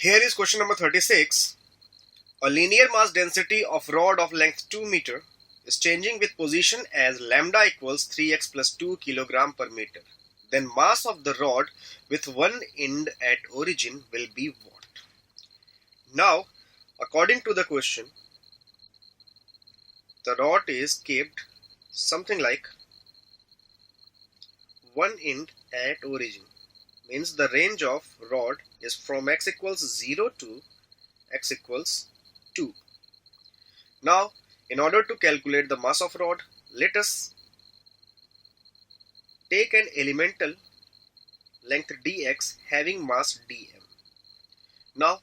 Here is question number 36. A linear mass density of rod of length 2 meter is changing with position as lambda equals 3x plus 2 kilogram per meter. Then mass of the rod with one end at origin will be what? Now, according to the question, the rod is kept something like one end at origin. Means the range of rod is from x equals 0 to x equals 2. Now, in order to calculate the mass of rod, let us take an elemental length dx having mass dm. Now,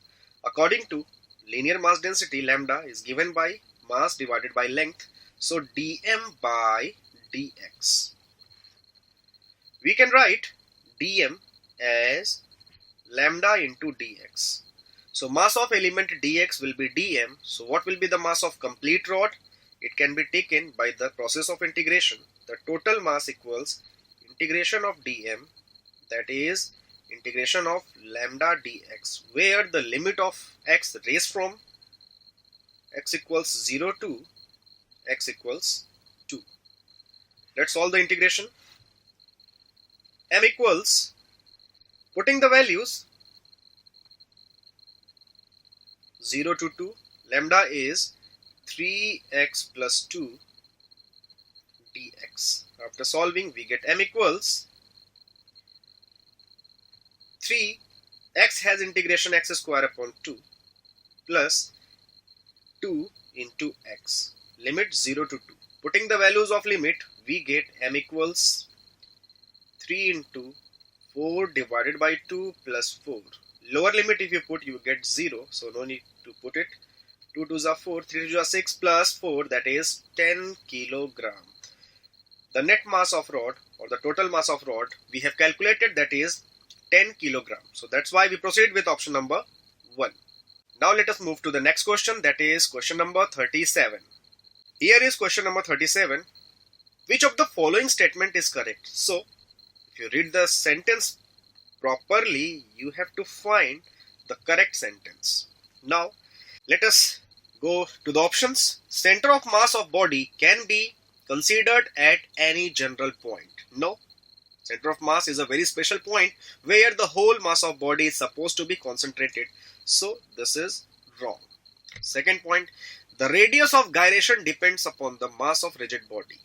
according to linear mass density, lambda is given by mass divided by length. So, dm by dx. We can write dm as lambda into dx. So mass of element dx will be dm. So what will be the mass of complete rod? It can be taken by the process of integration. The total mass equals integration of dm, that is integration of lambda dx, where the limit of x raised from x equals 0 to x equals 2. Let's solve the integration. M equals, putting the values 0 to 2, lambda is 3x plus 2 dx. After solving, we get m equals 3, x has integration x square upon 2 plus 2 into x, limit 0 to 2. Putting the values of limit, we get m equals 3 into 4 divided by 2 plus 4. Lower limit if you put, you get 0, so no need to put it. 2 2s are 4, 3 2s are 6 plus 4, that is 10 kilogram. The net mass of rod, or the total mass of rod, we have calculated, that is 10 kilogram. So that's why we proceed with option number 1. Now let us move to the next question, that is question number 37. Here is question number 37. Which of the following statement is correct? So if you read the sentence properly, you have to find the correct sentence. Now, let us go to the options. Center of mass of body can be considered at any general point. No. Center of mass is a very special point where the whole mass of body is supposed to be concentrated. So, this is wrong. Second point, the radius of gyration depends upon the mass of rigid body.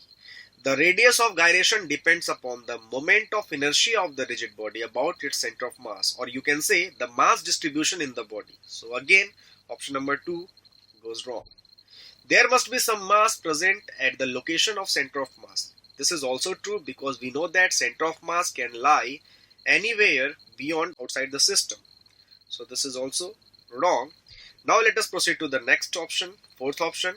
The radius of gyration depends upon the moment of inertia of the rigid body about its center of mass, or you can say the mass distribution in the body. So again, option number 2 goes wrong. There must be some mass present at the location of center of mass. This is also true because we know that center of mass can lie anywhere beyond outside the system. So this is also wrong. Now let us proceed to the next option, fourth option.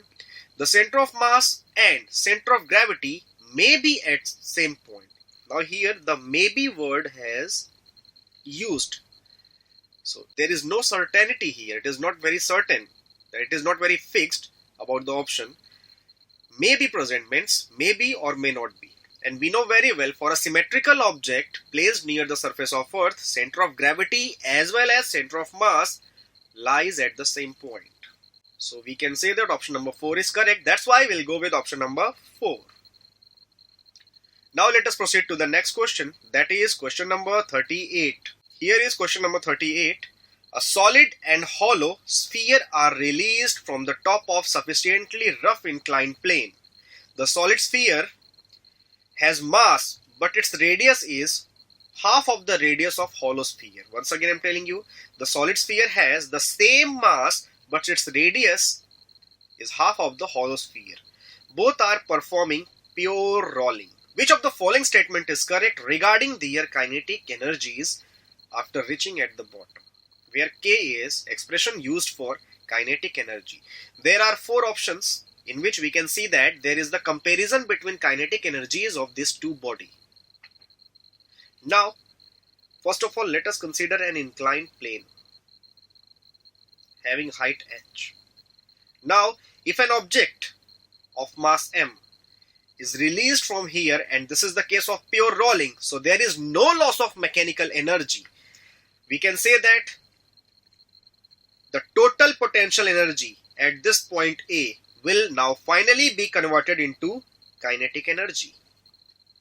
The center of mass and center of gravity may be at same point. Now here the maybe word has used. So there is no certainty here. It is not very certain. It is not very fixed about the option. May be present means maybe or may not be. And we know very well, for a symmetrical object placed near the surface of Earth, center of gravity as well as center of mass lies at the same point. So we can say that option number 4 is correct. That's why we'll go with option number 4. Now let us proceed to the next question, that is question number 38. Here is question number 38. A solid and hollow sphere are released from the top of sufficiently rough inclined plane. The solid sphere has mass, but its radius is half of the radius of hollow sphere. Once again, I'm telling you, the solid sphere has the same mass, but its radius is half of the hollow sphere. Both are performing pure rolling. Which of the following statement is correct regarding their kinetic energies after reaching at the bottom? Where K is expression used for kinetic energy. There are 4 options in which we can see that there is the comparison between kinetic energies of these two bodies. Now, first of all, let us consider an inclined plane having height h. Now, if an object of mass m is released from here, and this is the case of pure rolling, so there is no loss of mechanical energy, we can say that the total potential energy at this point A will now finally be converted into kinetic energy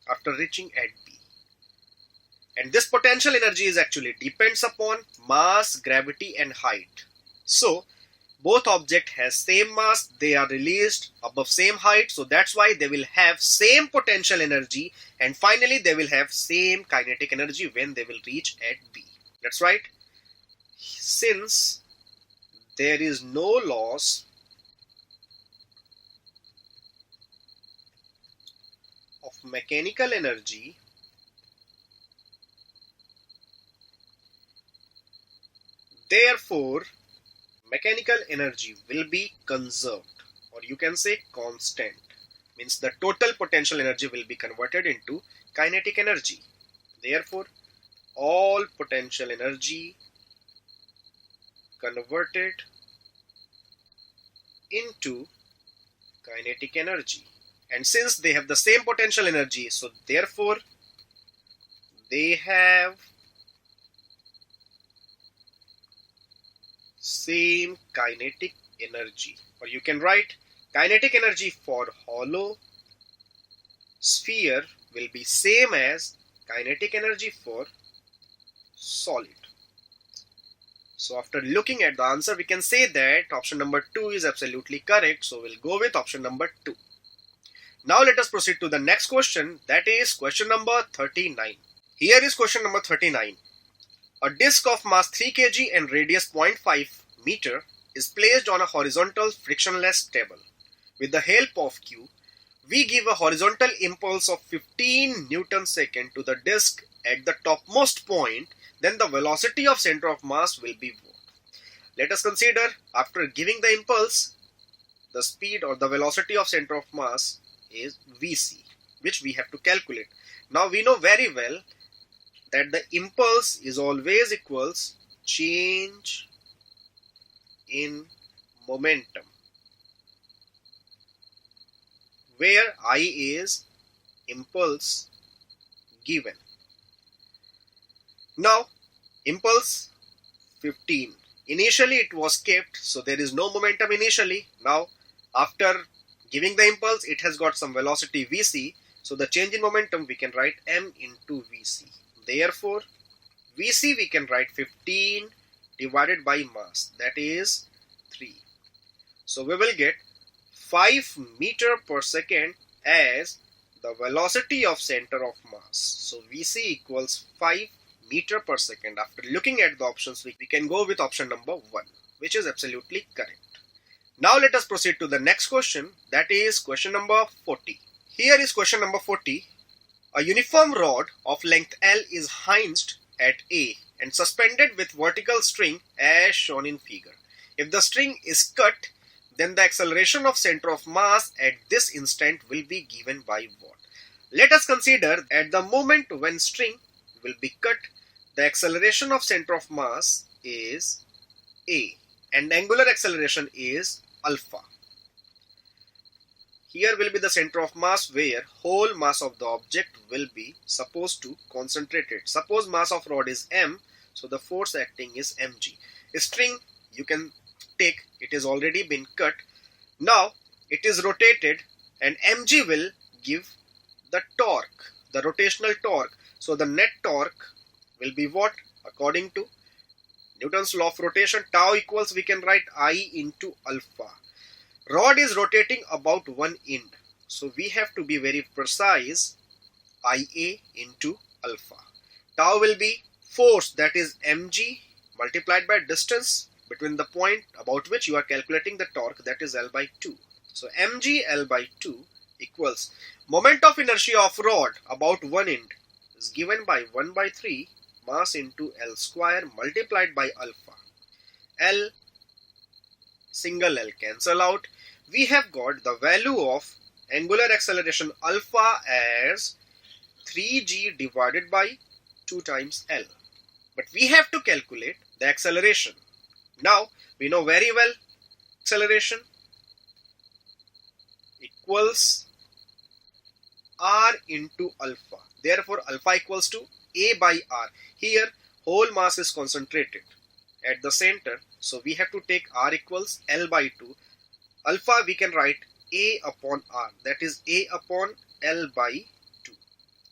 after reaching at B. And this potential energy is actually depends upon mass, gravity and height. So both object has same mass, they are released above same height, so that's why they will have same potential energy, and finally they will have same kinetic energy when they will reach at B. That's right. Since there is no loss of mechanical energy, therefore mechanical energy will be conserved, or you can say constant. Means the total potential energy will be converted into kinetic energy. Therefore all potential energy converted into kinetic energy. And since they have the same potential energy, so therefore they have same kinetic energy. Or you can write kinetic energy for hollow sphere will be same as kinetic energy for solid. So after looking at the answer, we can say that option number 2 is absolutely correct. So we'll go with option number 2. Now let us proceed to the next question, that is question number 39. Here is question number 39. A disc of mass 3 kg and radius 0.5 meter is placed on a horizontal frictionless table. With the help of Q, we give a horizontal impulse of 15 Newton second to the disc at the topmost point, then the velocity of center of mass will be what? Let us consider after giving the impulse, the speed or the velocity of center of mass is Vc, which we have to calculate. Now we know very well that the impulse is always equals change in momentum, where I is impulse given. Now impulse 15, initially it was kept, so there is no momentum initially. Now after giving the impulse, it has got some velocity Vc, so the change in momentum we can write m into Vc. Therefore Vc we can write 15 divided by mass, that is 3. So we will get 5 meter per second as the velocity of center of mass. So Vc equals 5 meter per second. After looking at the options, we can go with option number 1, which is absolutely correct. Now let us proceed to the next question, that is question number 40. Here is question number 40. A uniform rod of length L is hinged at A and suspended with vertical string as shown in figure. If the string is cut, then the acceleration of center of mass at this instant will be given by what? Let us consider at the moment when string will be cut, the acceleration of center of mass is A and angular acceleration is alpha. Here will be the center of mass where whole mass of the object will be supposed to concentrated. Suppose mass of rod is m, so the force acting is mg. A string you can take, it is already been cut. Now it is rotated and mg will give the torque, the rotational torque. So the net torque will be what? According to Newton's law of rotation, tau equals, we can write I into alpha. Rod is rotating about one end, so we have to be very precise. Ia into alpha. Tau will be force, that is mg multiplied by distance between the point about which you are calculating the torque, that is L by 2. So mg L by 2 equals moment of inertia of rod about one end is given by 1 by 3 mass into L square multiplied by alpha. L single L cancel out. We have got the value of angular acceleration alpha as 3g divided by 2 times L. But we have to calculate the acceleration. Now we know very well acceleration equals r into alpha. Therefore alpha equals to a by r. Here whole mass is concentrated at the center. So we have to take r equals L by 2. Alpha we can write A upon r, that is A upon L by 2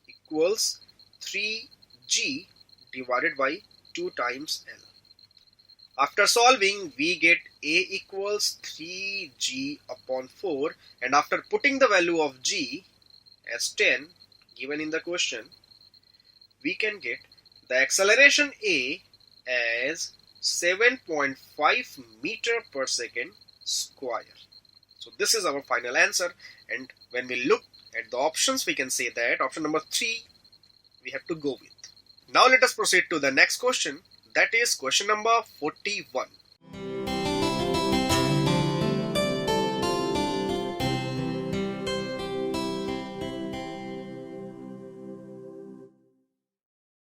equals 3g divided by 2 times L. After solving, we get A equals 3g upon 4, and after putting the value of g as 10 given in the question, we can get the acceleration A as 7.5 meter per second square. So this is our final answer, and when we look at the options, we can say that option number 3 we have to go with. Now let us proceed to the next question, that is question number 41.